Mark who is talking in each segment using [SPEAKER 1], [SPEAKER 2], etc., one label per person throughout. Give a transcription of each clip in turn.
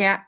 [SPEAKER 1] Ya,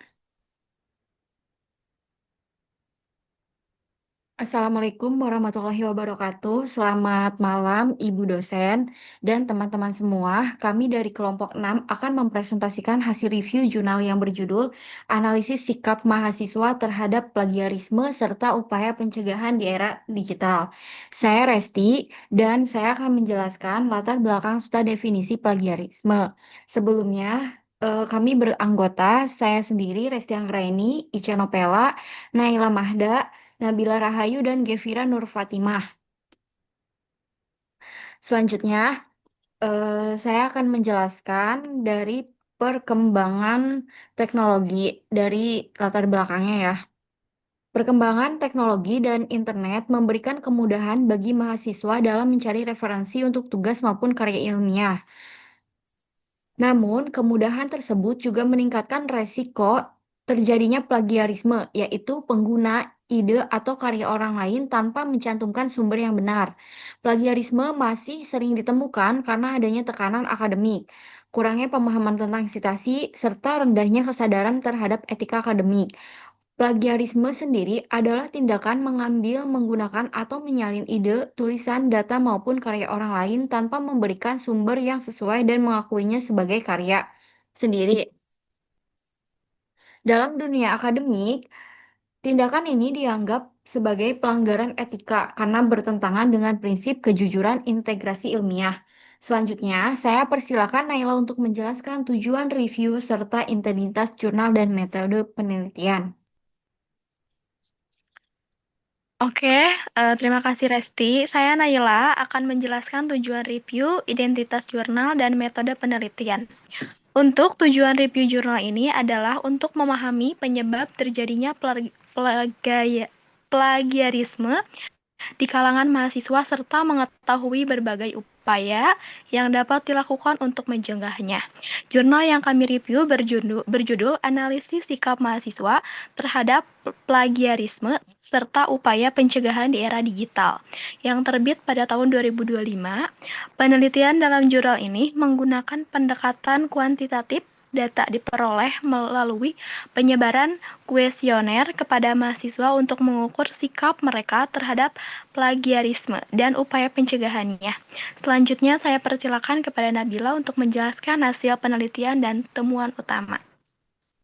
[SPEAKER 1] Assalamualaikum warahmatullahi wabarakatuh. Selamat malam, Ibu dosen dan teman-teman semua. Kami dari kelompok 6 akan mempresentasikan hasil review jurnal yang berjudul Analisis Sikap Mahasiswa Terhadap Plagiarisme serta Upaya Pencegahan di Era Digital. Saya Resti dan saya akan menjelaskan latar belakang serta definisi plagiarisme. Sebelumnya, kami beranggota, saya sendiri, Resti Anggraini, Ica Nopela, Naila Mahda, Nabila Rahayu, dan Gevira Nur Fatimah. Selanjutnya, saya akan menjelaskan dari perkembangan teknologi dari latar belakangnya ya. Perkembangan teknologi dan internet memberikan kemudahan bagi mahasiswa dalam mencari referensi untuk tugas maupun karya ilmiah. Namun, kemudahan tersebut juga meningkatkan resiko terjadinya plagiarisme, yaitu pengguna ide atau karya orang lain tanpa mencantumkan sumber yang benar. Plagiarisme masih sering ditemukan karena adanya tekanan akademik, kurangnya pemahaman tentang citasi, serta rendahnya kesadaran terhadap etika akademik. Plagiarisme sendiri adalah tindakan mengambil, menggunakan, atau menyalin ide, tulisan, data, maupun karya orang lain tanpa memberikan sumber yang sesuai dan mengakuinya sebagai karya sendiri. Dalam dunia akademik, tindakan ini dianggap sebagai pelanggaran etika karena bertentangan dengan prinsip kejujuran integrasi ilmiah. Selanjutnya, saya persilakan Naila untuk menjelaskan tujuan review serta integritas jurnal dan metode penelitian.
[SPEAKER 2] Oke, terima kasih Resti. Saya Naila akan menjelaskan tujuan review, identitas jurnal, dan metode penelitian. Untuk tujuan review jurnal ini adalah untuk memahami penyebab terjadinya plagiarisme di kalangan mahasiswa serta mengetahui berbagai upaya yang dapat dilakukan untuk mencegahnya. Jurnal yang kami review berjudul Analisis Sikap Mahasiswa Terhadap Plagiarisme serta Upaya Pencegahan di Era Digital yang terbit pada tahun 2025. Penelitian dalam jurnal ini menggunakan pendekatan kuantitatif. Data diperoleh melalui penyebaran kuesioner kepada mahasiswa untuk mengukur sikap mereka terhadap plagiarisme dan upaya pencegahannya. Selanjutnya, saya persilakan kepada Nabila untuk menjelaskan hasil penelitian dan temuan utama.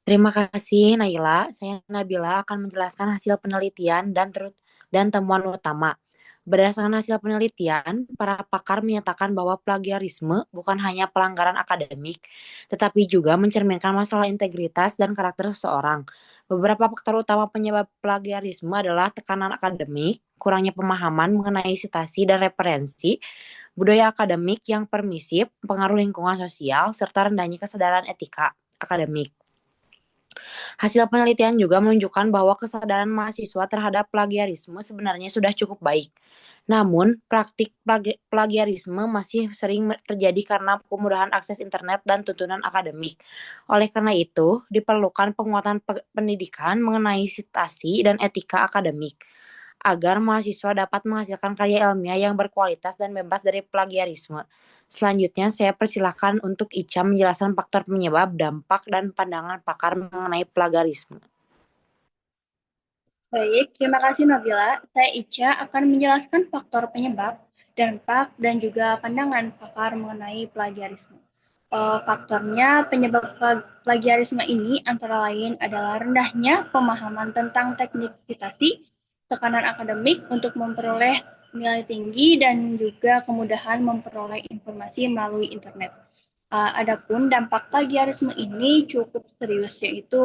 [SPEAKER 3] Terima kasih, Naila. Saya Nabila akan menjelaskan hasil penelitian dan temuan utama. Berdasarkan hasil penelitian, para pakar menyatakan bahwa plagiarisme bukan hanya pelanggaran akademik, tetapi juga mencerminkan masalah integritas dan karakter seseorang. Beberapa faktor utama penyebab plagiarisme adalah tekanan akademik, kurangnya pemahaman mengenai citasi dan referensi, budaya akademik yang permisif, pengaruh lingkungan sosial, serta rendahnya kesadaran etika akademik. Hasil penelitian juga menunjukkan bahwa kesadaran mahasiswa terhadap plagiarisme sebenarnya sudah cukup baik. Namun, praktik plagiarisme masih sering terjadi karena kemudahan akses internet dan tuntunan akademik. Oleh karena itu, diperlukan penguatan pendidikan mengenai citasi dan etika akademik agar mahasiswa dapat menghasilkan karya ilmiah yang berkualitas dan bebas dari plagiarisme. Selanjutnya, saya persilahkan untuk Ica menjelaskan faktor penyebab, dampak, dan pandangan pakar mengenai plagiarisme.
[SPEAKER 4] Baik, terima kasih Nabila. Saya Ica akan menjelaskan faktor penyebab, dampak, dan juga pandangan pakar mengenai plagiarisme. Faktornya penyebab plagiarisme ini antara lain adalah rendahnya pemahaman tentang teknik citasi, tekanan akademik untuk memperoleh nilai tinggi, dan juga kemudahan memperoleh informasi melalui internet. Adapun dampak plagiarisme ini cukup serius, yaitu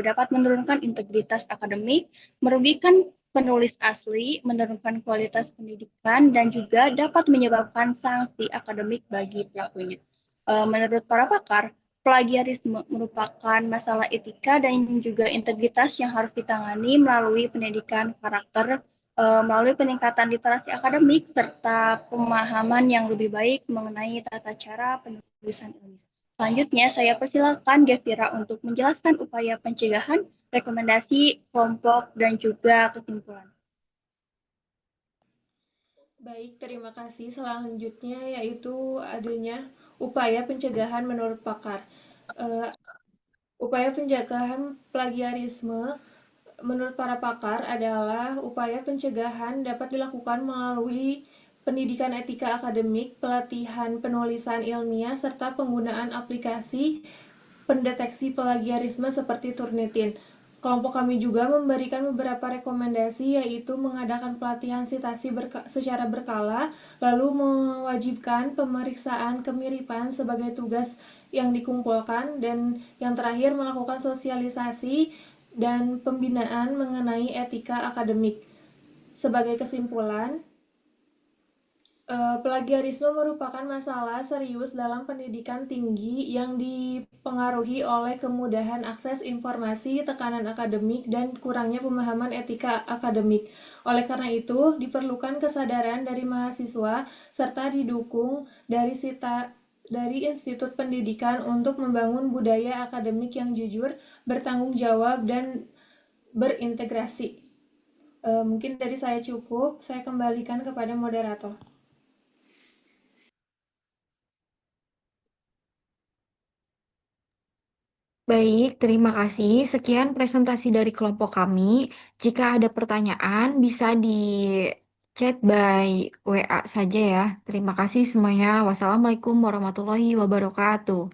[SPEAKER 4] dapat menurunkan integritas akademik, merugikan penulis asli, menurunkan kualitas pendidikan, dan juga dapat menyebabkan sanksi akademik bagi pelakunya. Menurut para pakar, plagiarisme merupakan masalah etika dan juga integritas yang harus ditangani melalui pendidikan karakter, melalui peningkatan literasi akademik, serta pemahaman yang lebih baik mengenai tata cara penulisan ilmiah. Selanjutnya, saya persilakan Gevira untuk menjelaskan upaya pencegahan, rekomendasi, kelompok, dan juga kesimpulan.
[SPEAKER 5] Baik, terima kasih. Selanjutnya yaitu adanya upaya pencegahan menurut pakar. Eh, Upaya pencegahan plagiarisme menurut para pakar adalah upaya pencegahan dapat dilakukan melalui pendidikan etika akademik, pelatihan penulisan ilmiah, serta penggunaan aplikasi pendeteksi plagiarisme seperti Turnitin. Kelompok kami juga memberikan beberapa rekomendasi, yaitu mengadakan pelatihan sitasi secara berkala, lalu mewajibkan pemeriksaan kemiripan sebagai tugas yang dikumpulkan, dan yang terakhir melakukan sosialisasi dan pembinaan mengenai etika akademik. Sebagai kesimpulan, plagiarisme merupakan masalah serius dalam pendidikan tinggi yang dipengaruhi oleh kemudahan akses informasi, tekanan akademik, dan kurangnya pemahaman etika akademik. Oleh karena itu, diperlukan kesadaran dari mahasiswa serta didukung dari institut pendidikan untuk membangun budaya akademik yang jujur, bertanggung jawab, dan berintegrasi. Mungkin dari saya cukup, saya kembalikan kepada moderator.
[SPEAKER 1] Baik, terima kasih. Sekian presentasi dari kelompok kami. Jika ada pertanyaan, bisa di chat by WA saja ya. Terima kasih semuanya. Wassalamualaikum warahmatullahi wabarakatuh.